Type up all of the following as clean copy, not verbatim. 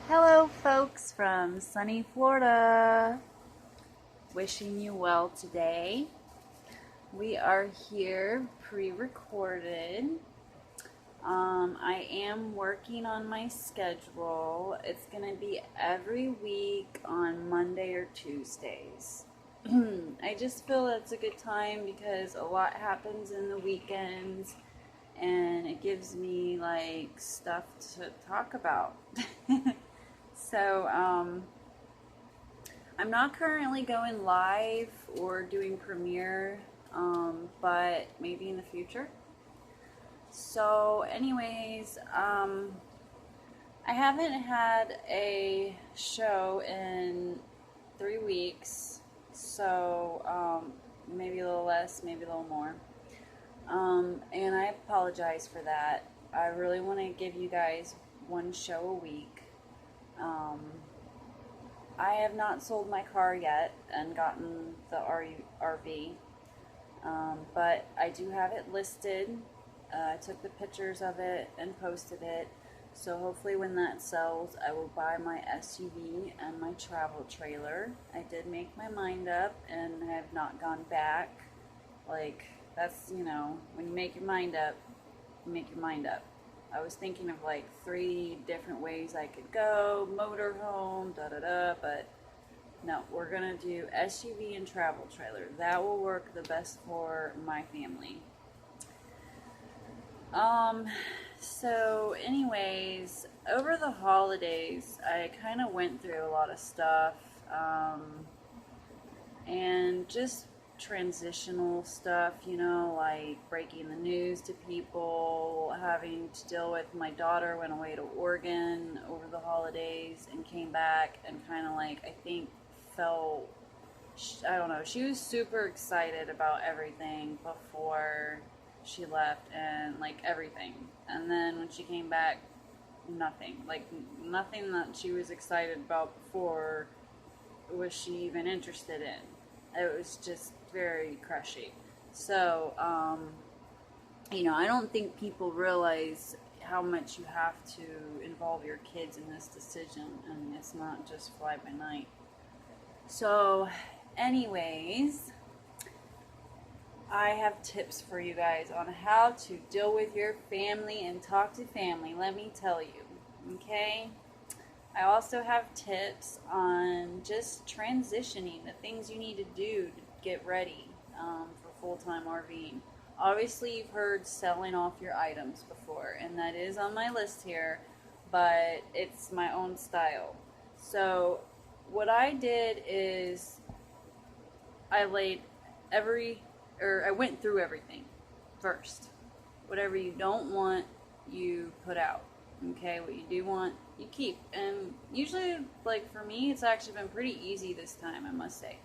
Hello, folks from sunny Florida. Wishing you well today. We are here pre-recorded. I am working on my schedule. It's going to be every week on Monday or Tuesdays. I just feel that's a good time because a lot happens in the weekends and it gives me like stuff to talk about. So, I'm not currently going live or doing premiere, but maybe in the future. So, anyways, I haven't had a show in 3 weeks, so maybe a little less, maybe a little more. And I apologize for that. I really want to give you guys one show a week. I have not sold my car yet and gotten the RV, but I do have it listed. I took the pictures of it and posted it, so hopefully when that sells, I will buy my SUV and my travel trailer. I did make my mind up and I have not gone back. Like, that's, when you make your mind up, you make your mind up. I was thinking of like 3 different ways I could go, motorhome, but no, we're gonna do SUV and travel trailer. That will work the best for my family. So anyways, over the holidays, I kind of went through a lot of stuff, and just transitional stuff, like breaking the news to people, having to deal with my daughter went away to Oregon over the holidays and came back and kind of like, I think felt, I don't know, she was super excited about everything before she left and like everything. And then when she came back, nothing that she was excited about before was she even interested in. It was just very crushy. So, I don't think people realize how much you have to involve your kids in this decision, and it's not just fly by night. So, anyways, I have tips for you guys on how to deal with your family and talk to family, let me tell you, okay? I also have tips on just transitioning, the things you need to do to get ready for full-time RVing. Obviously, you've heard selling off your items before, and that is on my list here, but it's my own style. So, what I did is I went through everything first. Whatever you don't want, you put out. Okay, what you do want, you keep. And usually, like for me, it's actually been pretty easy this time, I must say.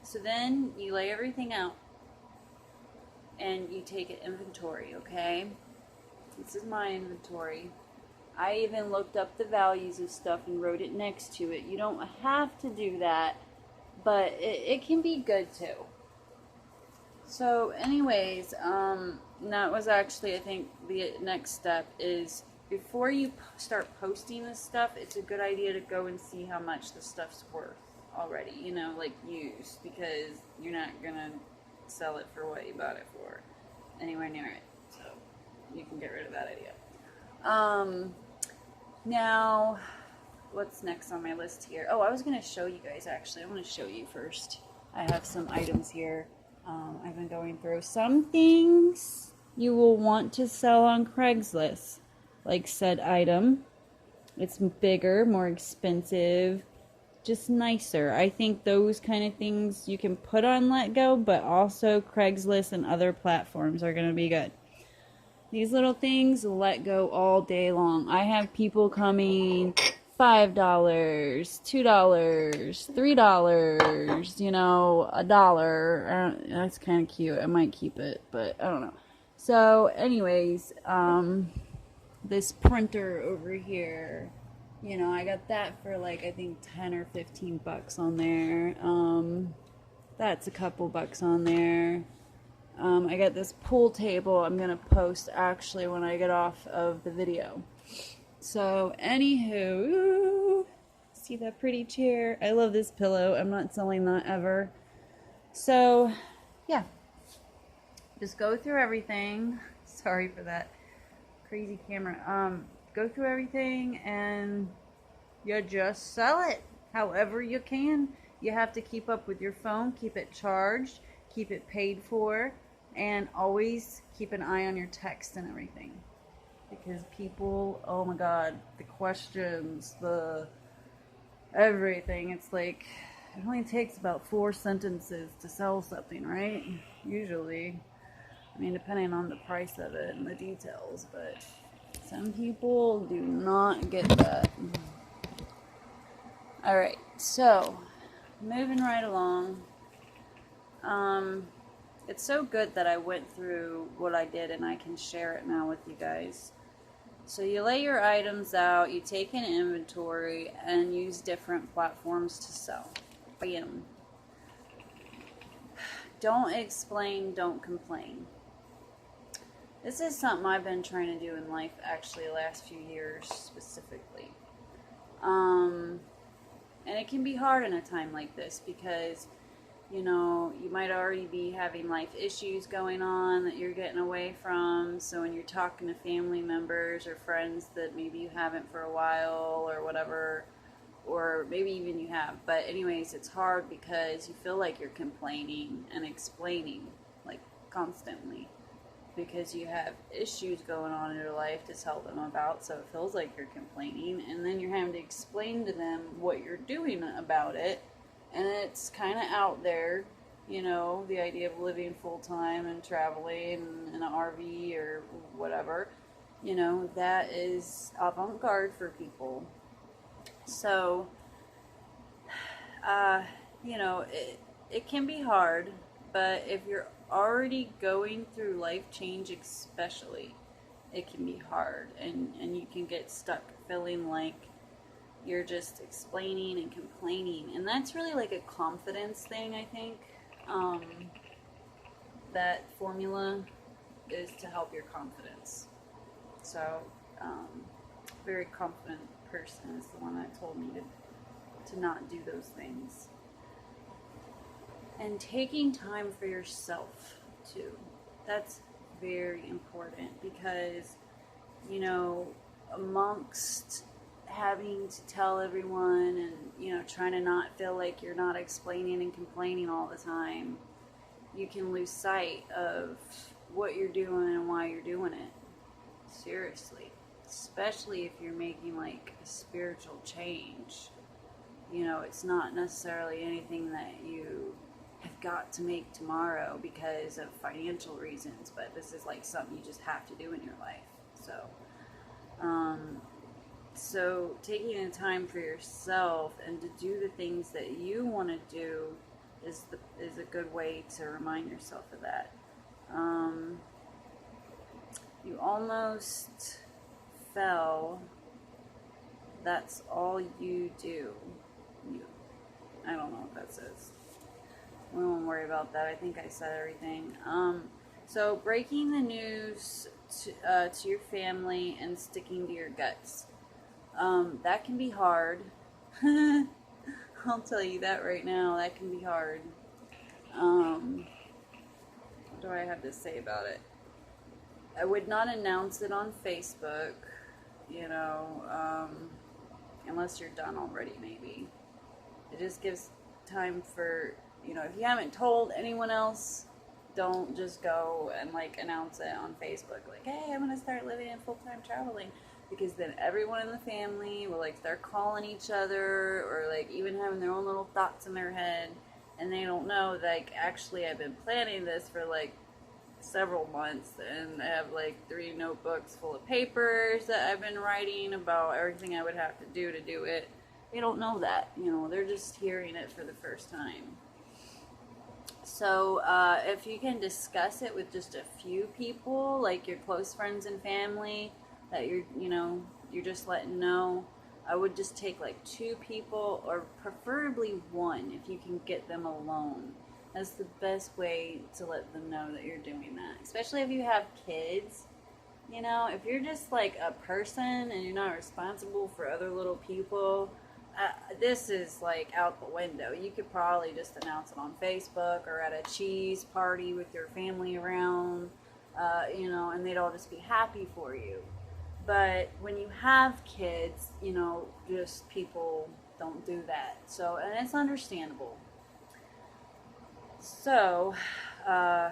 So then you lay everything out and you take an inventory, okay? This is my inventory. I even looked up the values of stuff and wrote it next to it. You don't have to do that, but it can be good too. So anyways, that was actually, I think, the next step is before you start posting this stuff, it's a good idea to go and see how much the stuff's worth already, like used, because you're not gonna sell it for what you bought it for, anywhere near it, so you can get rid of that idea. Now, what's next on my list here? Oh, I was gonna show you guys, actually. I want to show you first. I have some items here. I've been going through some things you will want to sell on Craigslist, like said item. It's bigger, more expensive, just nicer. I think those kind of things you can put on Let Go, but also Craigslist and other platforms are going to be good. These little things, Let Go all day long. I have people coming $5, $2, $3, $1. That's kind of cute. I might keep it, but I don't know. So, anyways, this printer over here, I got that for like, I think 10 or 15 bucks on there. That's a couple bucks on there. I got this pool table I'm gonna post actually when I get off of the video. So, anywho, See that pretty chair? I love this pillow. I'm not selling that ever. So, yeah. Just go through everything. Sorry for that crazy camera. Go through everything and you just sell it however you can. You have to keep up with your phone, keep it charged, keep it paid for, and always keep an eye on your text and everything. Because people, oh my God, the questions, the everything, it's like, it only takes about 4 sentences to sell something, right? Usually. I mean, depending on the price of it and the details, but some people do not get that. Alright, so, moving right along. It's so good that I went through what I did and I can share it now with you guys. So you lay your items out, you take an inventory, and use different platforms to sell. Bam. Don't explain, don't complain. This is something I've been trying to do in life, actually, the last few years specifically. And it can be hard in a time like this because, you know, you might already be having life issues going on that you're getting away from. So when you're talking to family members or friends that maybe you haven't for a while or whatever, or maybe even you have. But anyways, it's hard because you feel like you're complaining and explaining, like, constantly. Because you have issues going on in your life to tell them about, so it feels like you're complaining, and then you're having to explain to them what you're doing about it, and it's kind of out there, you know, the idea of living full-time and traveling in an RV or whatever, you know, that is avant-garde for people. So, you know, it can be hard, but if you're already going through life change especially, it can be hard, and you can get stuck feeling like you're just explaining and complaining, and that's really like a confidence thing, I think. That formula is to help your confidence. So, very confident person is the one that told me to not do those things. And taking time for yourself, too. That's very important because, you know, amongst having to tell everyone and, you know, trying to not feel like you're not explaining and complaining all the time, you can lose sight of what you're doing and why you're doing it. Seriously. Especially if you're making, like, a spiritual change. You know, it's not necessarily anything that you have got to make tomorrow because of financial reasons, but this is like something you just have to do in your life. So taking the time for yourself and to do the things that you want to do is a good way to remind yourself of that. You almost fell. That's all you do. I don't know what that says. We won't worry about that. I think I said everything. So breaking the news to your family and sticking to your guts. That can be hard. I'll tell you that right now. That can be hard. What do I have to say about it? I would not announce it on Facebook, you know, unless you're done already, maybe. It just gives time for, you know, if you haven't told anyone else, don't just go and, like, announce it on Facebook, like, hey, I'm going to start living in full-time traveling, because then everyone in the family will, like, start calling each other, or, like, even having their own little thoughts in their head, and they don't know, like, actually, I've been planning this for, like, several months, and I have, like, 3 notebooks full of papers that I've been writing about everything I would have to do it. They don't know that, you know, they're just hearing it for the first time. So, if you can discuss it with just a few people, like your close friends and family, that you're just letting know, I would just take like 2 people, or preferably 1 if you can get them alone. That's the best way to let them know that you're doing that. Especially if you have kids. You know, if you're just like a person and you're not responsible for other little people, this is like out the window. You could probably just announce it on Facebook or at a cheese party with your family around, and they'd all just be happy for you. But when you have kids, just people don't do that. So, and it's understandable. So, uh,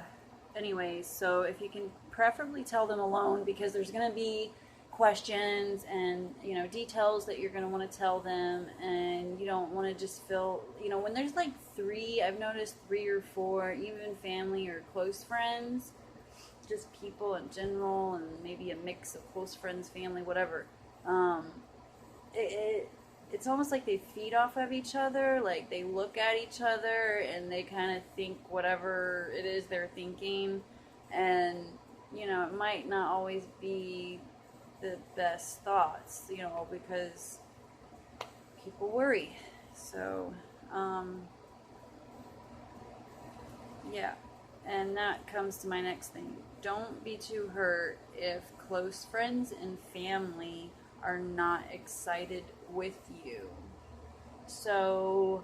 anyways, so if you can preferably tell them alone, because there's going to be questions and details that you're going to want to tell them, and you don't want to just feel, when there's like three, I've noticed 3 or 4, even family or close friends, just people in general, and maybe a mix of close friends, family, whatever. Um, it's almost like they feed off of each other. Like they look at each other and they kind of think whatever it is they're thinking, and it might not always be the best thoughts, because people worry. So, yeah. And that comes to my next thing. Don't be too hurt if close friends and family are not excited with you. So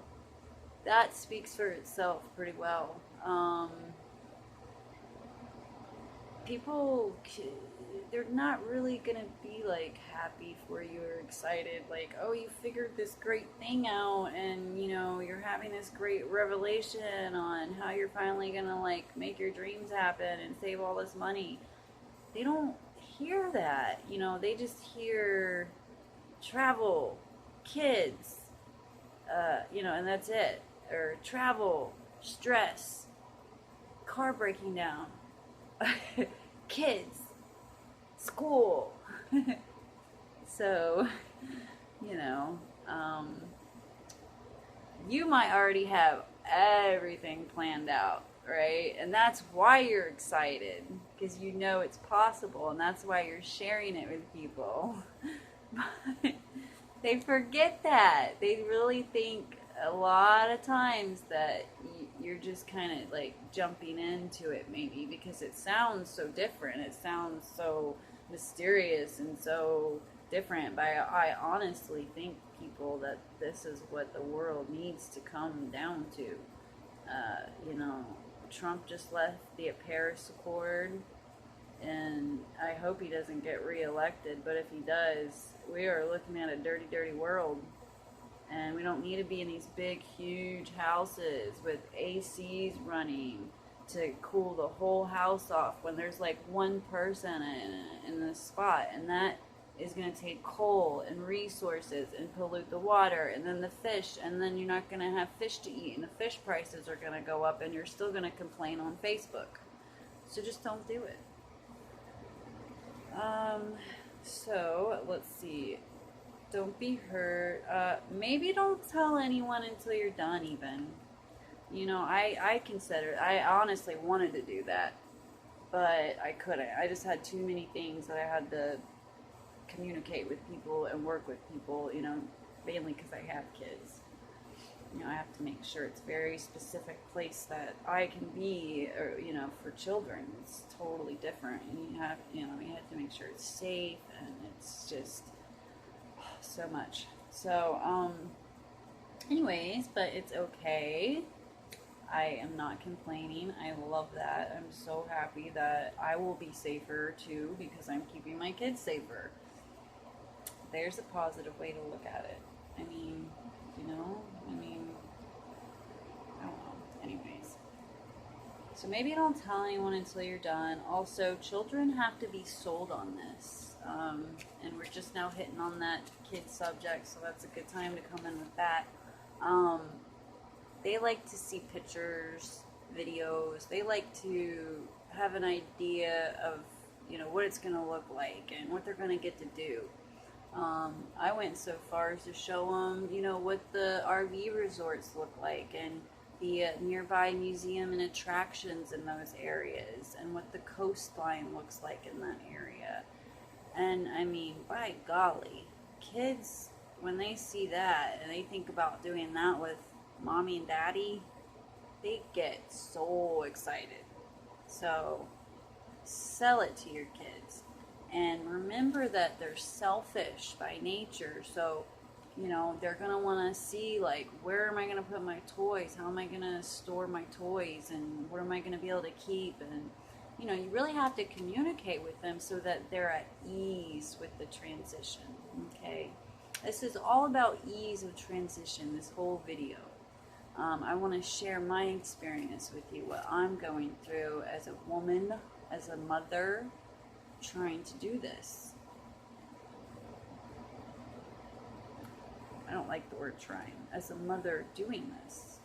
that speaks for itself pretty well. People, they're not really gonna be like happy for you or excited, like, oh, you figured this great thing out, and you're having this great revelation on how you're finally gonna like make your dreams happen and save all this money. They don't hear that. They just hear travel, kids, and that's it. Or travel, stress, car breaking down, kids, school. So, you know, um, you might already have everything planned out, right? And that's why you're excited, because you know it's possible, and that's why you're sharing it with people. But they forget that. They really think a lot of times that you're just kind of like jumping into it, maybe because it sounds so different. It sounds so mysterious and so different. But I honestly think, people, that this is what the world needs to come down to. Trump just left the Paris Accord, and I hope he doesn't get reelected. But if he does, we are looking at a dirty, dirty world. And we don't need to be in these big, huge houses with ACs running to cool the whole house off when there's like one person in the spot. And that is going to take coal and resources and pollute the water, and then the fish, and then you're not going to have fish to eat, and the fish prices are going to go up, and you're still going to complain on Facebook. So just don't do it. So let's see. Don't be hurt. Maybe don't tell anyone until you're done, even. I considered, I honestly wanted to do that, but I couldn't. I just had too many things that I had to communicate with people and work with people, mainly because I have kids. I have to make sure it's a very specific place that I can be, or, for children, it's totally different. And you have to make sure it's safe, and it's just so much. So, anyways, but it's okay. I am not complaining. I love that. I'm so happy that I will be safer too, because I'm keeping my kids safer. There's a positive way to look at it. I mean, I don't know. Anyways. So maybe don't tell anyone until you're done. Also, children have to be sold on this. And we're just now hitting on that kid subject, so that's a good time to come in with that. They like to see pictures, videos. They like to have an idea of, what it's going to look like and what they're going to get to do. I went so far as to show them, what the RV resorts look like, and the nearby museum and attractions in those areas, and what the coastline looks like in that area. And I mean, by golly, kids, when they see that and they think about doing that with mommy and daddy, they get so excited. So sell it to your kids. And remember that they're selfish by nature. So You know, they're going to want to see, like, where am I going to put my toys? How am I going to store my toys? And what am I going to be able to keep? And, you know, you really have to communicate with them so that they're at ease with the transition, okay? This is all about ease of transition, this whole video. I want to share my experience with you, what I'm going through as a woman, as a mother, trying to do this. I don't like the word trying. As a mother doing this.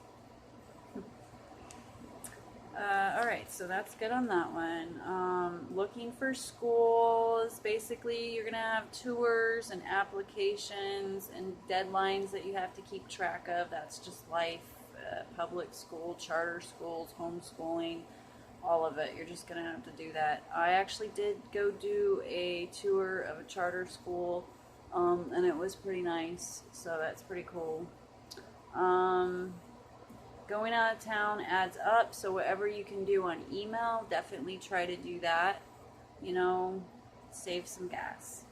Alright, so that's good on that one. Looking for schools. Basically, you're going to have tours and applications and deadlines that you have to keep track of. That's just life. Public school, charter schools, homeschooling, all of it. You're just going to have to do that. I actually did go do a tour of a charter school. And it was pretty nice, so that's pretty cool. Going out of town adds up, so whatever you can do on email, definitely try to do that. You know, save some gas.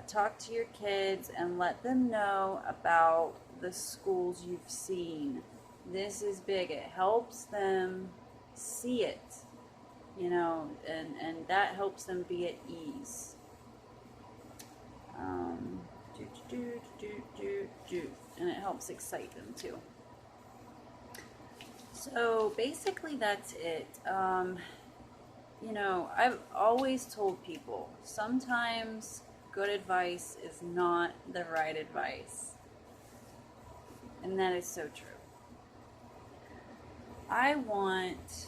Talk to your kids and let them know about the schools you've seen. This is big. It helps them see it, you know, and that helps them be at ease. And it helps excite them too. So basically that's it. You know, I've always told people sometimes good advice is not the right advice. And that is so true. I want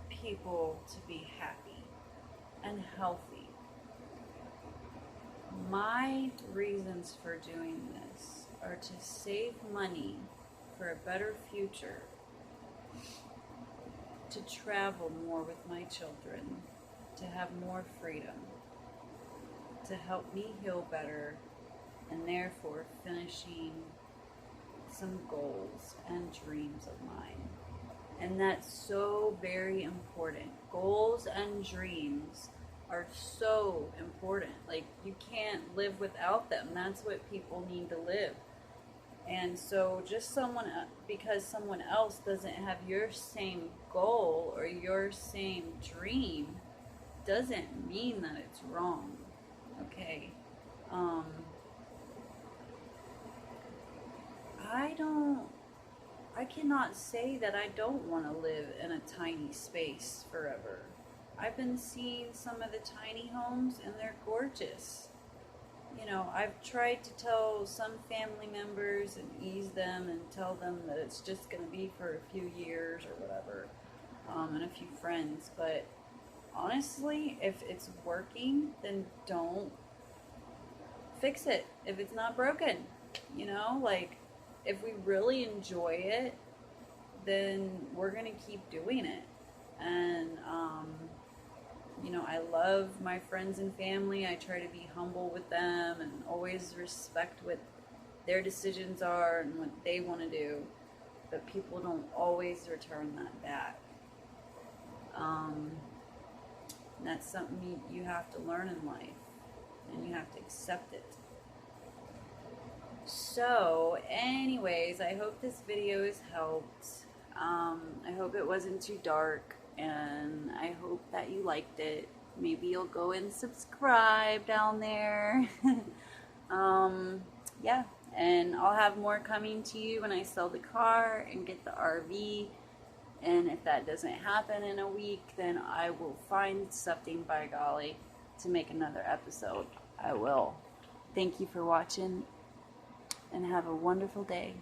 people to be happy and healthy. My reasons for doing this are to save money for a better future, to travel more with my children, to have more freedom, to help me heal better, and therefore finishing some goals and dreams of mine. And that's so very important. Goals and dreams are so important. Like, you can't live without them. That's what people need to live. And so just because someone else doesn't have your same goal or your same dream doesn't mean that it's wrong. Okay? I cannot say that I don't want to live in a tiny space forever. I've been seeing some of the tiny homes and they're gorgeous. You know, I've tried to tell some family members and ease them and tell them that it's just going to be for a few years or whatever, and a few friends. But honestly, if it's working, then don't fix it if it's not broken. You know, like, if we really enjoy it, then we're going to keep doing it. And, you know, I love my friends and family. I try to be humble with them and always respect what their decisions are and what they want to do. But people don't always return that back. And that's something you have to learn in life. And you have to accept it. So, anyways, I hope this video has helped. I hope it wasn't too dark, and I hope that you liked it. Maybe you'll go and subscribe down there. Yeah, and I'll have more coming to you when I sell the car and get the RV. And if that doesn't happen in a week, then I will find something, by golly, to make another episode. I will. Thank you for watching, and have a wonderful day.